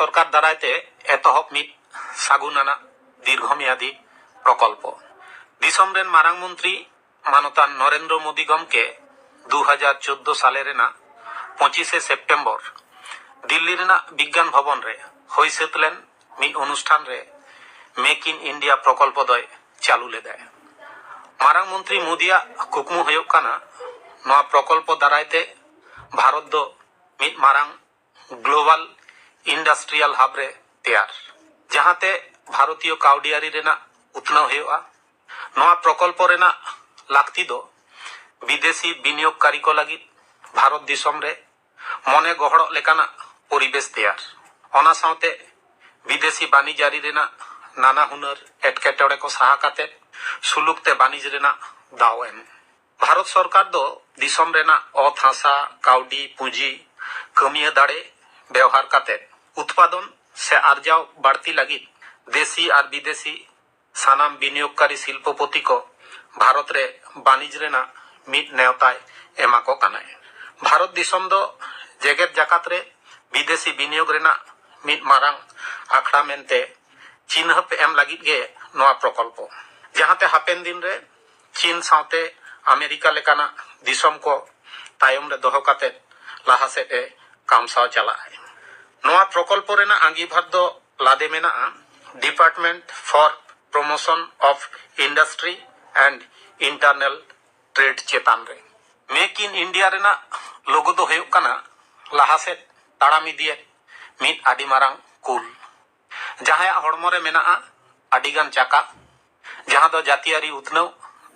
সরকার দারাইতে এতহব meet সাগুনানা দীর্ঘমেয়াদী প্রকল্প দিসম rain Marang মন্ত্রী মানতান নরেন্দ্র মোদী গমকে 2014 সালে রেনা 25 সেপ্টেম্বর দিল্লি রেনা বিজ্ঞান ভবন রে হই সেতলেন মিট অনুষ্ঠান রে মেক ইন ইন্ডিয়া প্রকল্প দয় চালু লেদায়। মারাং মন্ত্রী মোদিया कुकमु हुयुग काना नोआ प्रकल्प दारायते भारत दो मिट मारांग ग्लोबल इंडस्ट्रियल हब रे तैयार जहाते भारतीय काउडियारी रेना उतनाव हुयुगा। नोआ प्रकल्प रेना लाक्ति दो विदेशी विनियोगकारी को लगी भारत दिसम रे मने गहड़ लेकाना परिवेश तैयार ओना सावते विदेशी बानिजारी रेना नाना हुनर एटकेटोड़े को साहा काते सुलुकते बानिज रेना दाव एम। भारत सरकार दो दिसम रेना अत हासा काउडी पुंजी कमिया दाड़े व्यवहार काते उत्पादन से आर्जाव बाड़ती लगी देशी और विदेशी सानाम विनियोगकारी शिल्पपति को भारत रे बानिज रेना मिट नेवताय एमा को कानाय। भारत दिसम दो जेगेत जाकात रे विदेशी विनियोग रेना मिट मारांग आखड़ा मेनते चिन्हप एम लगी गे नोआ प्रकल्प जहाते हापेन दिन रे चीन सावते अमेरिका लेकाना दिसम को तायम रे दोहो काते लाहा सेट ए कामसाव चलाय। नोआ प्रकल्प रेना आंगीभार दो लादे मेना department for promotion of industry and internal trade चेतान रे मेक इन इंडिया रेना लोगो दो हुयुग काना लाहा सेट ताड़ाम इदिए मिट आदि मारांग कुल जहां हड़मो रे मेना आदिगान चाका जहां दो जातियारी उतनव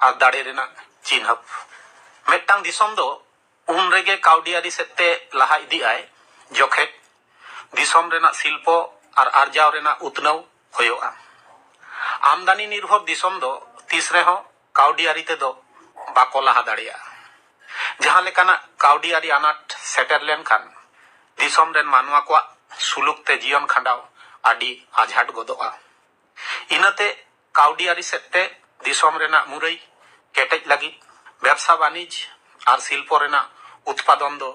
और दाड़े रेना चिन्हप मेटांग दिसम दो उन रेगे काउडियारी सेते लाहा इदी आय जोखे दिसम रेना शिल्प और आर्जाव रेना उतनव होयोगा। आमदानी निर्भर दिसम दो तीसरे हो काउडियारी ते दो बाको लाहा दाड़िया जहां लेकाना काउडियारी अनाट सेटर लेन खान दिसम रेन मानवा को सुलुक ते जीवन खंडाव आदि आझाट गोदोगा। इनते काउडियारी सेते दिसम रेना मुरई केटेज लगी व्यवसा वाणिज और शिल्प रेना उत्पादन दो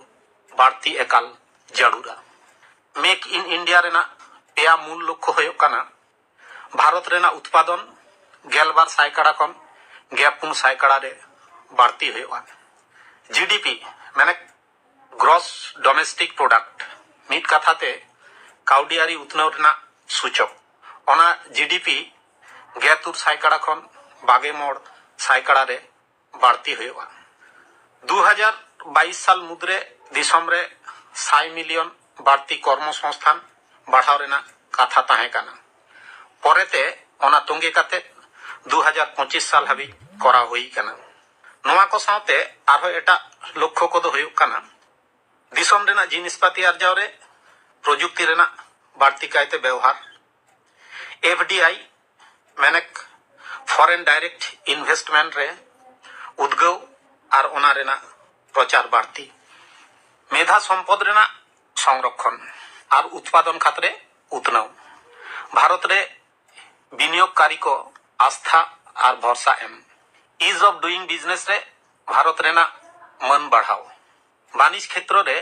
बाड़ती एकाल जरूरा। मेक इन इंडिया रेना पेया मूल लक्ष्य हुयुग काना भारत रेना उत्पादन 12 सायकाड़ा खन 4 सायकाड़ा रे बाड़ती हुयुगा। जीडीपी माने ग्रॉस डोमेस्टिक प्रोडक्ट मिट कथाते काउडियारी उतनाव रेना सूचक ओना जीडीपी 73 सायकाड़ा खन 22 सायकाड़ा रे बाड़ती हुयुगा। 2022 साल मुद्रे दिसम रे 100 मिलियन बाड़ती कर्मसंस्थान बढ़ाव रेना कथा ताहे काना परेते ओना तुंगे काते 2025 साल हाबी करा हुई काना। नोआ को सावते आरो एटा लक्ष्य को दो हुयुग काना दिसम रेना जिनिसपाती आर्जाव रे प्रजुक्ति रेना बाड़ती कायते व्यवहार एफडीआई माने फॉरेन डायरेक्ट इन्वेस्टमेंट रे उद्गव और ओना रेना प्रचार बाड़ती मेधा संपद रेना संरक्षण और उत्पादन खातरे उतनाव भारत रे विनियोगकारी को आस्था और भरोसा एम इज ऑफ डूइंग बिजनेस रे भारत रेना मन बढ़ाव वाणिज्य क्षेत्र रे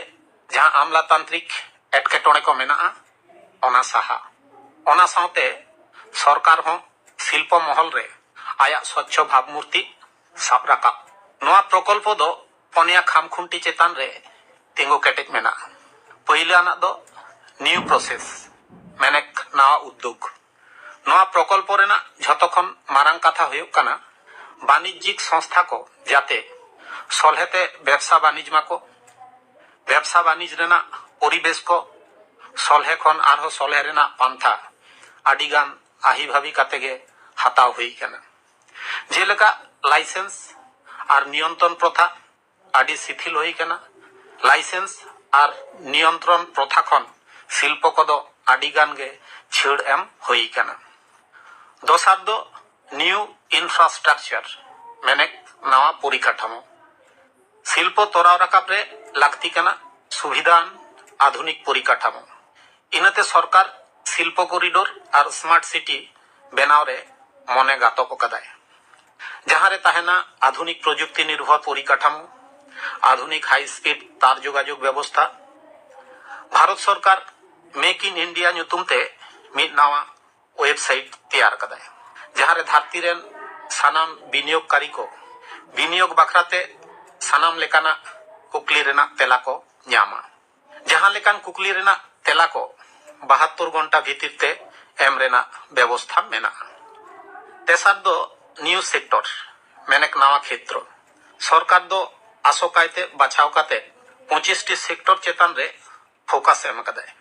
जहां आमलातांत्रिक एटकेटोड़े को मेना ओना साहा ओना सावते सरकार हो शिल्प महल रे आया स्वच्छ भावमूर्ति साब राकाब। नोआ प्रकल्प दो पनिया खामखुंटी चेतान रे तिंगो केटेज मेना पहिले आना दो न्यू प्रोसेस माने नवा उद्योग। नोआ प्रकल्प रेना झतखन मारांग कथा हुयुग काना वाणिज्यिक संस्था को जाते सलहेते व्यवसा वाणिज्य माको व्यवसा वाणिज्य रेना परिवेश को सलहे खन आरो सलहे रेना पांथा आदिगान आही भाभी कातेगे हाताव हुई काना जेलेका लाइसेंस और नियंत्रण प्रथा आदि शिथिल हुई काना। लाइसेंस और नियंत्रण प्रथा खन शिल्प को दो आदिगान गे छेड़ एम हुई काना। दोसार दो न्यू इंफ्रास्ट्रक्चर माने नवा परिकाठामो शिल्प तोराव राकाब रे लाक्ति काना सुविधान आधुनिक परिकाठामो इनते सरकार शिल्प कॉरिडोर और स्मार्ट सिटी बनाव रे मने गातक कदाय जहां रे ताहेना आधुनिक प्रजुक्ति निर्भर परिकाठामो आधुनिक हाई स्पीड तार जोगाजोग व्यवस्था। भारत सरकार मेक इन इंडिया ᱧᱩᱛᱩᱢ ᱛᱮ ᱢᱤᱫ ᱱᱟᱣᱟ ᱳᱭᱮᱵᱥᱟᱭᱤᱴ ᱛᱮᱭᱟᱨ ᱠᱟᱫᱟᱭ, ᱡᱟᱦᱟᱸᱨᱮ ᱫᱷᱟᱹᱨᱛᱤ ᱨᱮᱱ ᱥᱟᱱᱟᱢ ᱵᱤᱱᱤᱭᱳᱜᱽᱠᱟᱨী ᱠᱚ ᱵᱤᱱᱤᱭᱳᱜᱽ ᱵᱟᱠᱷᱨᱟᱛᱮ ᱥᱟᱱᱟᱢ ᱞᱮᱠᱟᱱᱟᱜ ᱠᱩᱠᱞᱤ ᱨᱮᱱᱟᱜ ᱛᱮᱞᱟ ᱠᱚ ᱧᱟᱢᱟ। ᱡᱟᱦᱟᱸ ᱞᱮᱠᱟᱱ ᱠᱩᱠᱞᱤ ᱨᱮᱱᱟᱜ ᱛᱮᱞᱟ ᱠᱚ 72 ঘন্টা ভিতর তে এম রেনাᱜ ব্যবস্থা মেনাᱜᱼᱟ। তেসার ᱫᱚ নিউজ সেক্টর মেনেক নাওয়া ক্ষেত্র। সরকার ᱫᱚ আশোকাইতে বাছাও কাতে 25টি সেক্টর চেতান রে ফোকাস এম কাদায়।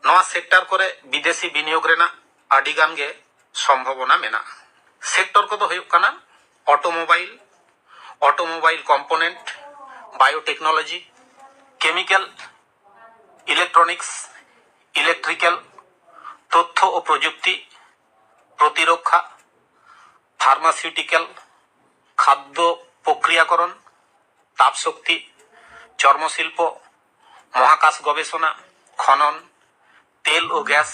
নওয়া সেক্টর করে বিদেশি বিনিয়োগ রেনাᱜ আডি গান গে সম্ভাবনা মেনাগᱼᱟ। সেক্টর কদো হুᱭᱩᱜ কানা automobile component, biotechnology, chemical, electronics, electrical, তথ্য ও প্রযুক্তি, প্রতিরক্ষা, ফার্মাসিউটিক্যাল, খাদ্য প্রক্রিয়াকরণ, তাপশক্তি, চর্মশিল্প, মহাকাশ গবেষণা, খনন, তেল ও গ্যাস,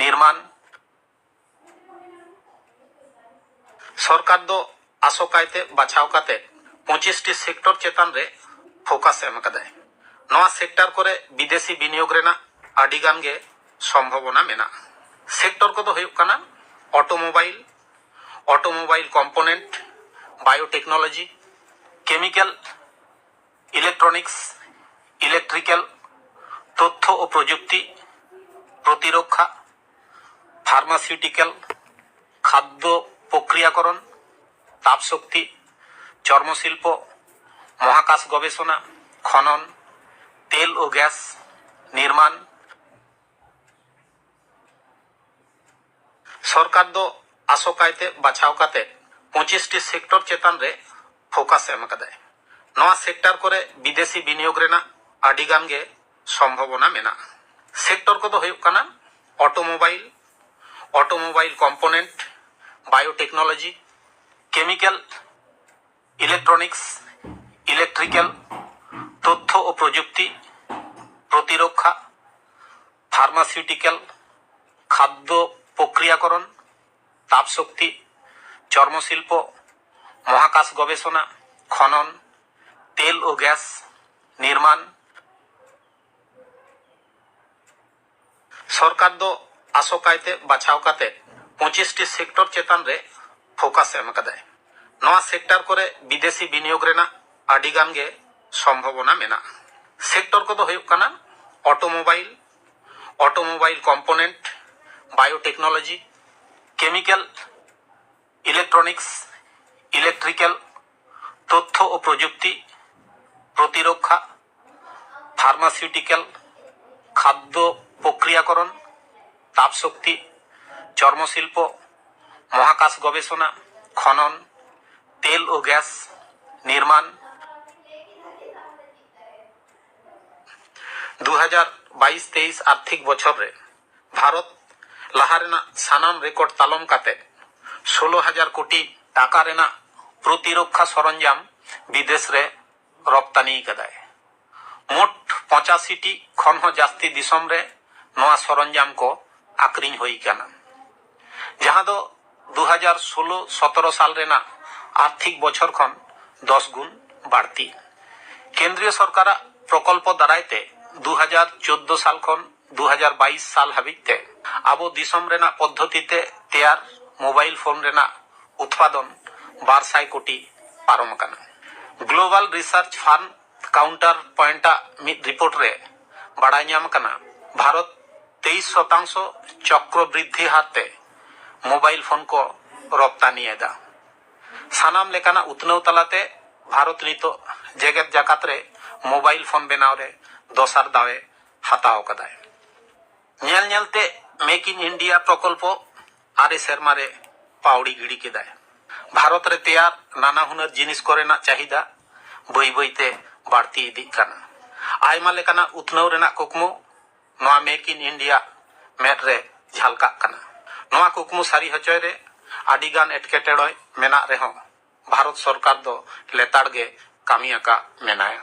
নির্মাণ। সরকার ᱫᱚ আশোকাইতে বাছাও কাতে 25টি সেক্টর চেতান রে ফোকাস এম কাদায়। নওয়া সেক্টর করে বিদেশি বিনিয়োগ রেনাᱜ আডি গান গে সম্ভাবনা মেনাগᱼᱟ। সেক্টর কদো হুᱭᱩᱜ কানা automobile component, biotechnology, chemical, electronics, electrical, তথ্য ও প্রযুক্তি, প্রতিরক্ষা, ফার্মাসিউটিক্যাল, খাদ্য প্রক্রিয়াকরণ, তাপশক্তি, চর্মশিল্প, মহাকাশ গবেষণা, খনন, তেল ও গ্যাস, নির্মাণ। সরকার ᱫᱚ আশোকাইতে বাছাও কাতে 25টি সেক্টর চেতান রে ফোকাস এম কাদায়। নওয়া সেক্টর করে বিদেশি বিনিয়োগ রেনাᱜ আডি গান গে সম্ভাবনা মেনাগᱼᱟ। সেক্টর কদো হুᱭᱩᱜ কানা automobile component, biotechnology, chemical, electronics, electrical, তথ্য ও প্রযুক্তি, প্রতিরক্ষা, ফার্মাসিউটিক্যাল, খাদ্য প্রক্রিয়াকরণ, তাপশক্তি, চর্মশিল্প, মহাকাশ গবেষণা, খনন, তেল ও গ্যাস, নির্মাণ। সরকার ᱫᱚ আশোকাইতে বাছাও কাতে 25টি সেক্টর চেতান রে ফোকাস এম কাদায়। নওয়া সেক্টর করে বিদেশি বিনিয়োগ রেনাᱜ আডি গান গে সম্ভাবনা মেনাগᱼা। সেক্টর কদো হুᱭᱩᱜ কানা automobile component, biotechnology, chemical, electronics, electrical, তথ্য ও প্রযুক্তি, প্রতিরক্ষা, ফার্মাসিউটিক্যাল, খাদ্য প্রক্রিয়াকরণ, তাপশক্তি, চর্মশিল্প, মহাকাশ গবেষণা, খনন, তেল ও গ্যাস, নির্মাণ। 2022-23 আর্থিক বছর রে ভারত লাহা রেনাᱜ সানাম রেকর্ড তালম কাতে 16,000 কোটি টাকা রেনাᱜ প্রতিরক্ষা সরঞ্জাম বিদেশ রে রপ্তানি কাদায়। মোট 85টি ᱠᱷᱚᱱ ᱦᱚᱸ ᱡᱟᱹᱥᱛᱤ ᱫᱤᱥᱚᱢ ᱨᱮ ᱱᱚᱣᱟ ᱥᱚᱨᱚᱧᱡᱟᱢ ᱠᱚ ᱟᱠᱷᱨᱤᱧ ᱦᱩᱭ ᱠᱟᱱᱟ, ᱡᱟᱦᱟᱸ ᱫᱚ 2016-17 সাল রেনাᱜ আর্থিক বছর ᱠᱷᱚᱱ 10 গুণ বাড়তি। কেন্দ্রীয় সরকারাᱜ প্রকল্প দারাইতে 2014 সাল ᱠᱷᱚᱱ 2022 সাল হাবিতে আবো দিসম রেনাᱜ পদ্ধতিতে তেয়ার মোবাইল ফোন রেনাᱜ উৎপাদন 200 কোটি পারম কানা। Global research fund counter পয়েন্টা মিদ report রে বাড়াই ᱧᱟᱢ কানা ভারত 23% চক্রবৃদ্ধি হারতে মোবাইল ফোন কো রপ্তানি এদা। সানাম লেকানা উতনৌ তালাতে ভারত নিত জেগেত জাকাত রে মোবাইল ফোন বেনাও রে দসার দাওয়ে হাতাও কাদায়। ᱧᱮᱞ ᱧᱮᱞতে মেক ইন ইন্ডিয়া প্রকল্প আরে সেরমারে পাউড়ি গিড়ি কেদায়। ভারত রে তেয়ার নানা হুনার জিনিস করেনাᱜ চাহিদা বই বইতে বাড়তি ইদিগ কানা। আইমা লেকানা উতনৌ রেনাᱜ কুকমু নওয়া মেক ইন ইন্ডিয়া মেদ রে ঝালকাᱜ কানা। নওয়া কুকমু সারি হচᱚᱭ রে আডি গান এটকেᱴᱮᱲᱚᱭ মেনাᱜ ᱨᱮᱦᱚᱸ ভারত সরকার ᱫᱚ লেᱛᱟᱲ ᱜᱮ ᱠᱟᱹᱢᱤ ᱟᱠᱟᱜ ᱢᱮᱱᱟᱭᱟ।